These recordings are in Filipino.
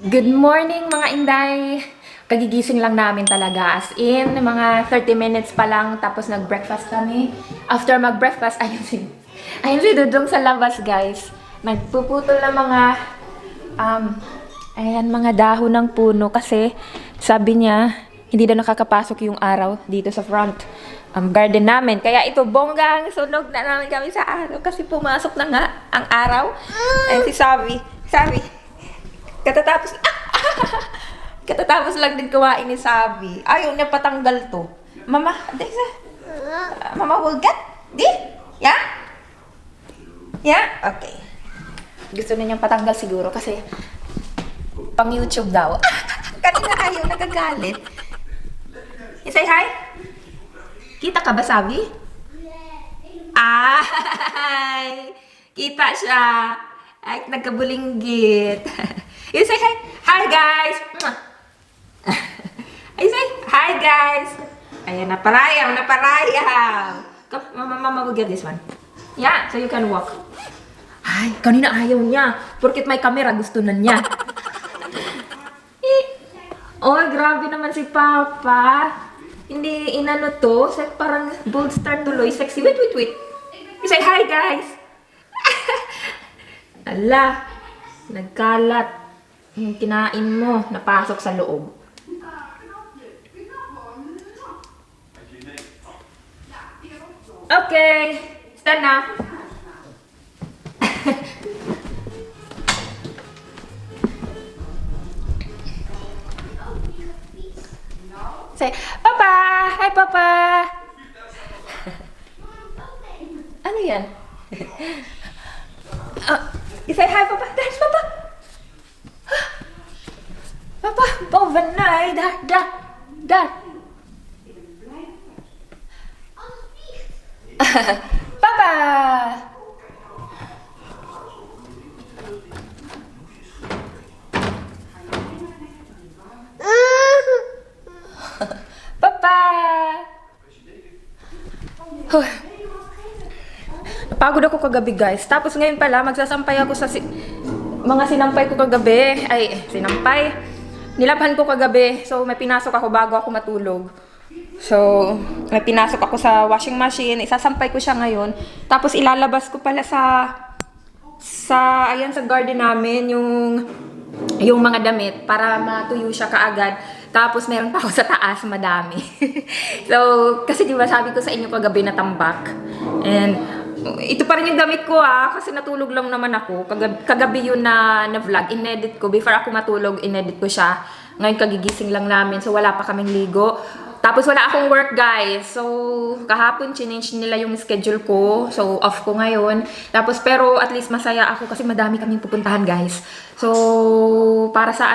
Good morning mga Inday! Kagigising lang namin talaga. As in, mga 30 minutes pa lang tapos nag-breakfast kami. After mag-breakfast, ayun si Dudong sa labas guys. Nagpuputol ng mga dahon ng puno kasi sabi niya, hindi na nakakapasok yung araw dito sa front garden namin. Kaya ito, bonggang sunog na namin kami sa araw kasi pumasok na nga ang araw. Ayun si Sabi, katatapos lang din kumain ni Sabi. Ayaw niya patanggal to. Mama, Mama will get? Di? Yeah? Yeah? Okay. Gusto na niyang patanggal siguro kasi pang YouTube daw. Kanina ayaw, nagagalit. You say hi? Kita ka ba, Sabi? Hi! Kita siya. Ay, nagkabulinggit. You say hi? Hi, guys! I say, hi, guys! Ayan, naparayaw. Mama will get this one. Yeah, so you can walk. Ay, kanina ayaw niya. Porkit may camera, gusto na niya. Oh, grabe naman si Papa. Hindi inano to. Parang bold star tuloy. Sexy. Wait. You say, hi, guys! Ala, nagkalat. Yung kinain mo, napasok sa loob. Okay, stand na. Say, Papa! Hi, Papa! Ano yan? You say hi, Papa. There's Papa. Papa, overnight. Dar. Papa. Papa. Napagod ako kagabi guys. Tapos ngayon pala, magsasampay ako sa mga sinampay ko kagabi. Sinampay. Nilabhan ko kagabi. So, may pinasok ako bago ako matulog. So, may pinasok ako sa washing machine. Isasampay ko siya ngayon. Tapos, ilalabas ko pala sa garden namin yung mga damit para matuyo siya kaagad. Tapos, meron pa ako sa taas, madami. So, kasi diba sabi ko sa inyo kagabi na tambak. And, ito pa rin yung damit ko kasi natulog lang naman ako. Kagabi yun na vlog, inedit ko. Before ako matulog, inedit ko siya. Ngayon kagigising lang namin, so wala pa kaming ligo. Tapos wala akong work guys. So kahapon change nila yung schedule ko. So off ko ngayon. Tapos pero at least masaya ako kasi madami kaming pupuntahan guys. So para sa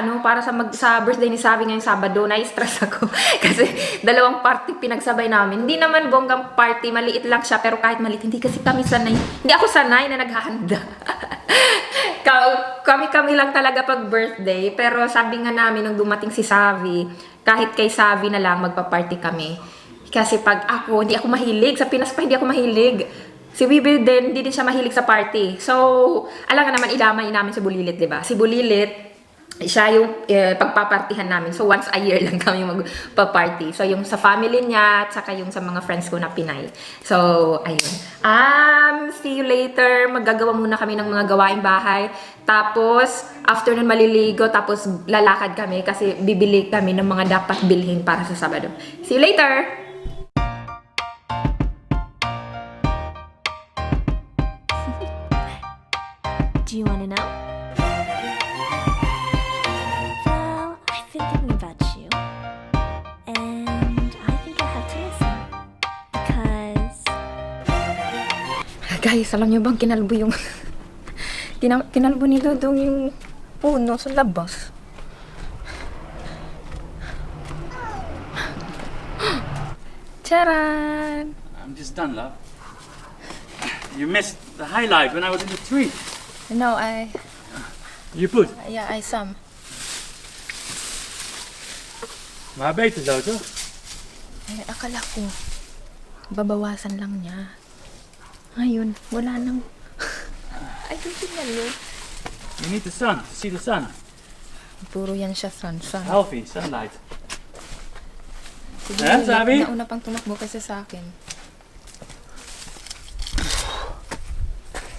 birthday ni Sabi ngayong Sabado, na-stress ako kasi dalawang party pinagsabay namin. Hindi naman bonggang party, maliit lang siya pero kahit maliit hindi kasi kami sanay. Hindi ako sanay na naghahanda. Kami lang talaga pag birthday. Pero sabi nga namin nung dumating si Savi, kahit kay Savi na lang magpa-party kami. Kasi pag hindi ako mahilig. Sa Pinas pa hindi ako mahilig. Si Bibi din, hindi din siya mahilig sa party. So, alam nga naman, ilamay namin si Bulilit, diba? Si Bulilit, siya yung pagpapartihan namin. So, once a year lang kami magpa-party. So, yung sa family niya, at saka yung sa mga friends ko na Pinay. So, ayun. See you later. Maggagawa muna kami ng mga gawaing bahay. Tapos, after nun maliligo, tapos lalakad kami kasi bibili kami ng mga dapat bilhin para sa Sabado. See you later! Do you want to know? Well, I've been thinking about you. And I think I have to listen. Because... Guys, alam niyo bang kinalbo yung... kinalbo ni Dudong yung puno sa labas. Charan! I'm just done, love. You missed the highlight when I was in the tree. No, You put. yeah, I some. Maar beter zo, toch? Akala ko, babawasan lang niya. Ngayon, wala nang... Ay, tingnan mo. You need the sun, to see the sun. Puro yan siya sun. Alfie, sunlight. Sige, Eh, sabi? nauna pang tumakbo kasi sa akin.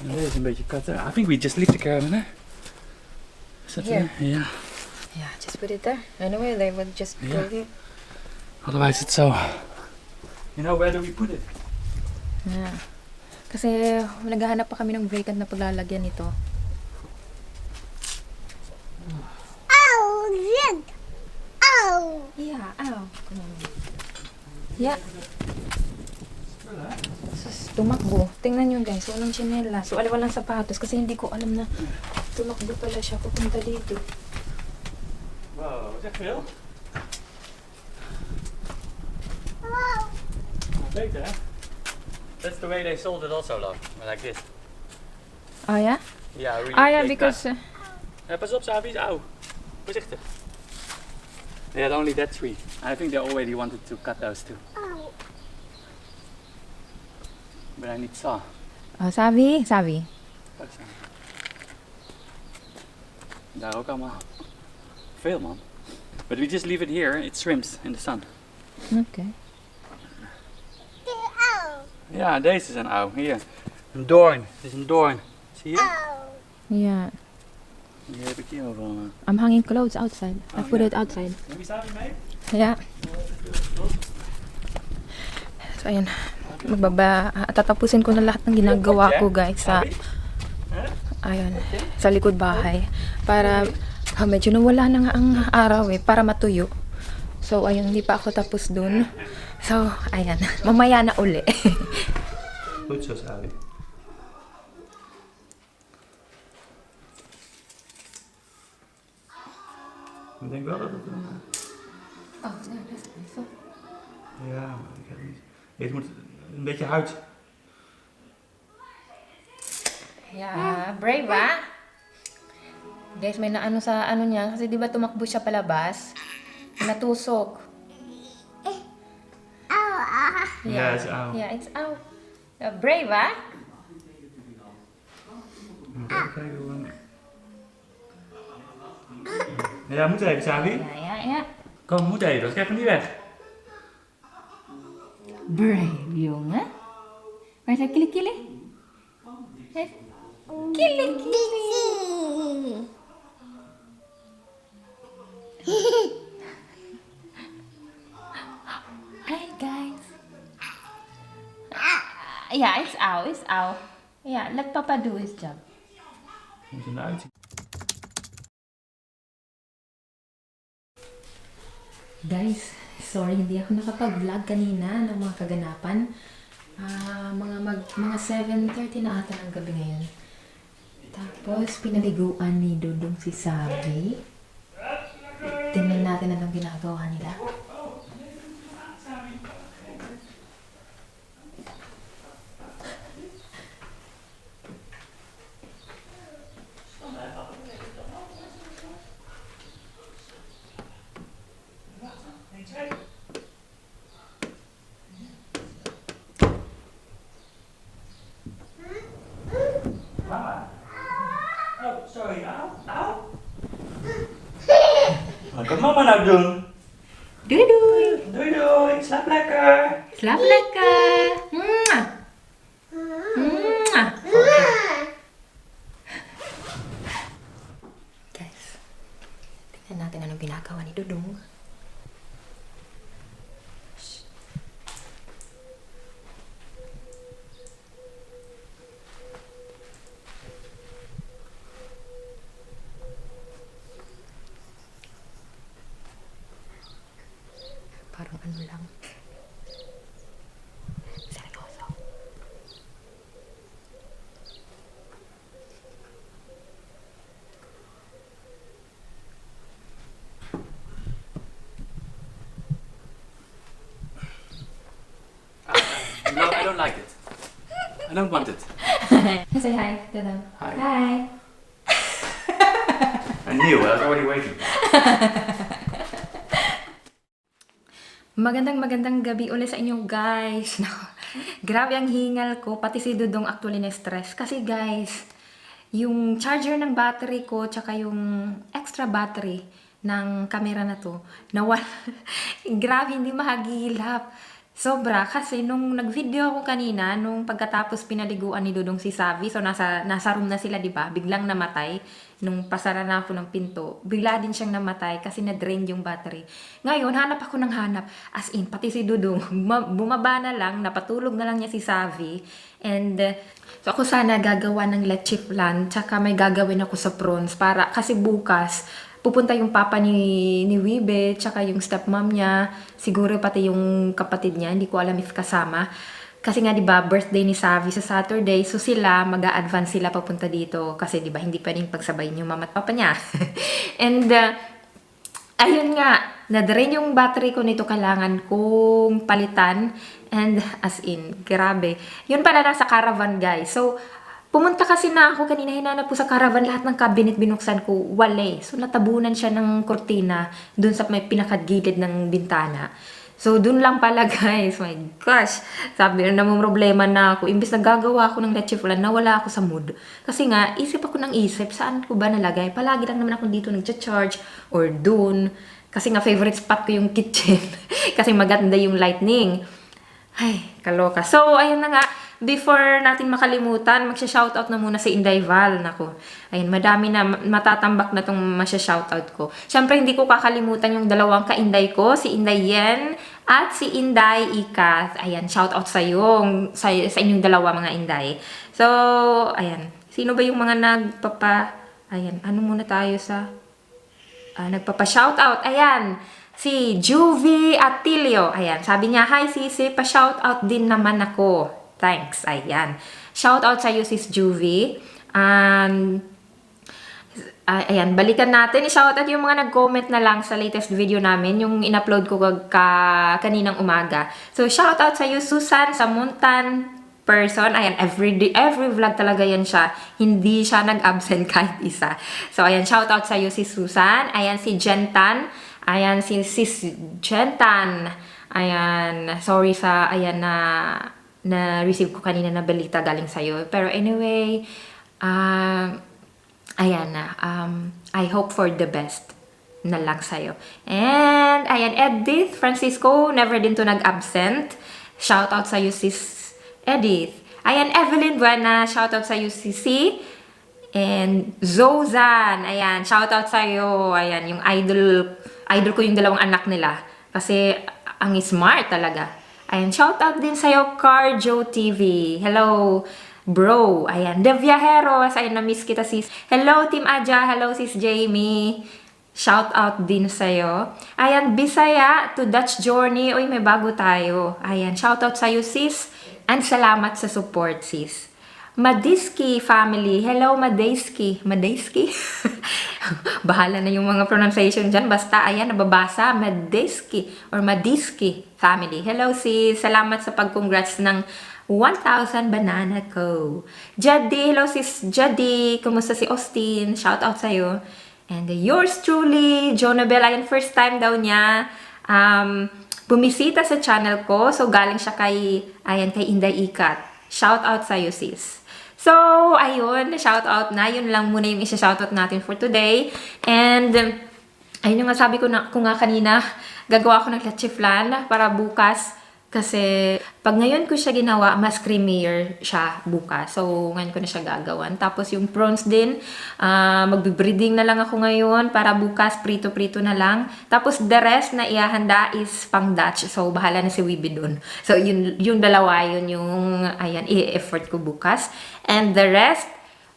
Dit is een beetje kat. I think we just leave the caravan, hè? Is that Here. Yeah. Yeah, just put it there. Anyway, they would just go Yeah. here. Otherwise it's so... You know, where do we put it? Yeah. Kasi naghahanap pa kami ng vacant na paglalagyan nito. Oh, yeah. Oh. Yeah, ow. Come on. Yeah. Sus, tumakbo. Tingnan nyo guys, walang tsinelas. So, walang sapatos kasi hindi ko alam na tumakbo pala siya papunta dito. Wow, is that veel? Oh. Beter, hè? That's the way they sold it also, love. Like this. Oh yeah? Yeah, really. Ah yeah, they because... cut. Pas op, Savi is auw. Voorzichtig. They had only that tree. I think they already wanted to cut those too. Oh. But I need saw. Oh, Savi. Kijk eens aan. Daar ook allemaal. Veel, man. But we just leave it here. It shrimps in the sun. Okay. Oh. Ja, deze is een auw. Hier. Een doorn. Dit is een doorn. Zie je? Oh. Yeah. Die heb ik hier overal. I'm hanging clothes outside. I Oh, put yeah. it outside. Heb je Savi mee? Yeah. So, ayan. Tatapusin ko na lahat ng ginagawa ko, guys, sa, ayun, sa likod bahay. Para, medyo nawala na nga ang araw para matuyo. So, ayun, hindi pa ako tapos dun. So, ayan, mamaya na uli. Goed zo, Savi. Ik denk wel dat het een... Oh, yeah, that's nice. Ja, maar ik heb niet... Deze moet een beetje huid. Yeah, brave ah. Guys, may naano sa ano niya. Kasi di ba tumakbo siya palabas? Natusok. Ja, het is auw. Yeah, it's out. Brave ah. Moet even kijken hoe... Ja, moet even, Savi. Ja. Kom, moet even, dat krijg je niet weg. Brave, jongen. Waar is hij? Kili? Kili. Hi, guys. Yeah, it's out. Yeah, let Papa do his job. Moet er uit. Guys, sorry hindi ako nakapag-vlog kanina ng mga kaganapan. Mga 7:30 na ata ng gabi ngayon. Tapos, pinaliguan ni Dudong si Sabi. Tingnan natin anong ginagawa nila. Oh, sorry, auw. Wat kan mama nou doen? Doei! Doei doei, slaap lekker. Slaap lekker! Mwah! Mwah! Guys, tingnan natin anong ginagawa ni Dudong. Parang ano lang. Seryoso. No, I don't like it. I don't want it. Say hi to them. Hi. Hi. I knew, I was already waiting. Magandang gabi ulit sa inyo, guys. Grabe ang hingal ko, pati si Dudong actually na-stress. Kasi guys, yung charger ng battery ko, tsaka yung extra battery ng camera na to, nawala. Grabe, hindi mahagilap. Sobra, kasi nung nag-video ako kanina, nung pagkatapos pinaliguan ni Dudong si Savi, so nasa room na sila, di ba? Biglang namatay. Nung pasara na ako ng pinto, bigla din siyang namatay kasi na-drain yung battery. Ngayon, hanap ako ng hanap. As in, pati si Dudong, bumaba na lang, napatulog na lang niya si Savi. And, so ako sana gagawa ng leche flan, tsaka may gagawin ako sa prawns para, kasi bukas, pupunta yung papa ni Wibe, tsaka yung stepmom niya, siguro pati yung kapatid niya, hindi ko alam if kasama. Kasi nga 'di ba, birthday ni Savi sa Saturday, so sila mag-a-advance sila papunta dito kasi 'di ba hindi pwedeng pagsabayin yung mama at papa niya. And ayun nga, na-drain yung battery ko nito, kailangan kong palitan. And as in, grabe. Yun pala nasa caravan, guys. So pumunta kasi na ako kanina, hinanap po sa caravan, lahat ng cabinet binuksan ko, wala. So natabunan siya ng kortina dun sa may pinakagilid ng bintana. So dun lang pala, guys. My gosh. Sabi na problema na ako. Imbis na gagawa ako ng leche flan, nawala ako sa mood. Kasi nga, isip ako ng isip, saan ko ba nalagay? Palagi lang naman ako dito nagcha-charge or dun. Kasi nga favorite spot ko yung kitchen. Kasi maganda yung lightning. Ay, kaloka. So ayun na nga. Before natin makalimutan, magsha-shoutout na muna si Inday Val. Nako, ayun, madami na matatambak na itong masya-shoutout ko. Siyempre, hindi ko kakalimutan yung dalawang ka-Inday ko, si Inday Yen at si Inday Ika. Ayan, shoutout sa inyong dalawa, mga Inday. So, ayan. Sino ba yung mga ayan, ano muna tayo sa nagpapa-shoutout? Ayan, si Juvie Atilio. Ayan, sabi niya, hi Sisi, pa-shoutout din naman ako. Thanks. Ayan. Shout out sa iyo, sis Juvie. Ayan, balikan natin. I-shout out yung mga nag-comment na lang sa latest video namin, yung in-upload ko kaninang umaga. So, shout out sa iyo, Susan, sa Muntan person. Ayan, every vlog talaga yan siya. Hindi siya nag-absent kahit isa. So, ayan, shout out sa iyo, si Susan. Ayan, si Jentan. Ayan, si sis Jentan. Ayan, sorry sa, ayan, na-receive ko kanina na balita galing sa'yo. Pero anyway, ayan na. I hope for the best na lang sa'yo. And, ayan, Edith Francisco, never din to nag-absent. Shout out sa'yo, sis Edith. Ayan, Evelyn Buena, shout out sa'yo, Sisi. And Zozan, ayan, shout out sa'yo. Ayan, yung idol ko yung dalawang anak nila. Kasi, ang smart talaga. Ayan, shoutout din sa'yo, Carjo TV. Hello, bro. Ayan, The Viajeros. Ayan, na-miss kita, sis. Hello, Team Aja. Hello, sis Jamie. Shoutout din sa'yo. Ayan, Bisaya to Dutch Journey. Uy, may bago tayo. Ayan, shoutout sa'yo, sis. And salamat sa support, sis. Madiski family. Hello, Madiski. Madiski? Bahala na yung mga pronunciation dyan. Basta, ayan, nababasa. Madiski or Madiski family. Hello, sis. Salamat sa pag-congrats ng 1,000 banana ko. Jaddy. Hello, sis Jaddy. Kumusta si Austin? Shout out sa'yo. And yours truly, Jonabel. Ayan, first time daw niya bumisita sa channel ko. So, galing siya kay Inday Ikat. Shout out sa'yo, sis. So, ayun, shout-out na. Yun lang muna yung isa-shoutout natin for today. And, ayun yung nga sabi ko nga kanina, gagawa ako ng leche flan para bukas. Kasi, pag ngayon ko siya ginawa, mas creamier siya bukas. So, ngayon ko na siya gagawan. Tapos, yung prawns din, magbe-breeding na lang ako ngayon para bukas, prito-prito na lang. Tapos, the rest na ihahanda is pang Dutch. So, bahala na si Wibi dun. So, yung dalawa, yun yung, ayan, i-effort ko bukas. And the rest,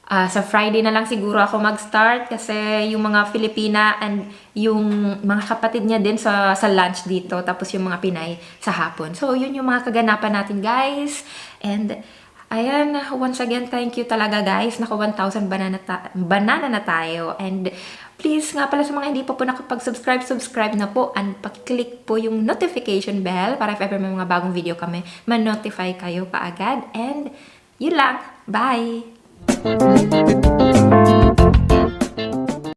sa Friday na lang siguro ako mag-start kasi yung mga Filipina and yung mga kapatid niya din sa lunch dito, tapos yung mga Pinay sa hapon. So, yun yung mga kaganapan natin, guys. And, ayan, once again, thank you talaga, guys. Naka 1,000 banana na tayo. And, please nga pala sa mga hindi pa po nakapag-subscribe, subscribe na po and pakiclick po yung notification bell para if ever may mga bagong video kami, ma-notify kayo kaagad. And, yun lang. Bye!